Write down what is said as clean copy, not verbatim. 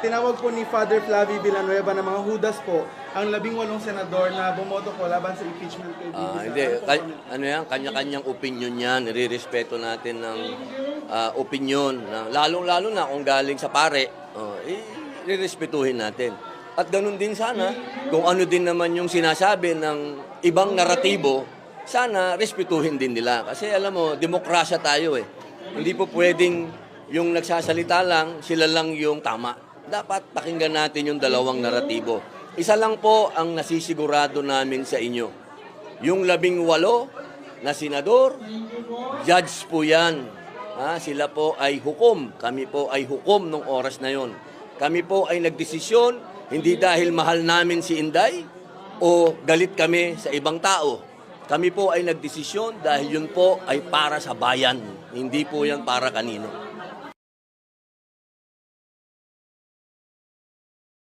Tinawag po ni Father Flavie Villanueva na mga hudas po ang 18 senador na bumoto po laban sa impeachment kay Bibi Sara. Hindi, Ano po kami? ano yan, kanya-kanyang opinion yan, nire-respeto natin ng opinion, lalong-lalo na kung galing sa pare, i-respetuhin natin. At ganun din sana, kung ano din naman yung sinasabi ng ibang naratibo, sana respetuhin din nila. Kasi alam mo, demokrasya tayo eh. Hindi po pwedeng yung nagsasalita lang, sila lang yung tama. Dapat pakinggan natin yung dalawang naratibo. Isa lang po ang nasisigurado namin sa inyo. Yung 18 na senador, judge po yan. Sila po ay hukom. Kami po ay hukom nung oras na yon. Kami po ay nagdesisyon, hindi dahil mahal namin si Inday o galit kami sa ibang tao. Kami po ay nagdesisyon dahil yun po ay para sa bayan. Hindi po yan para kanino.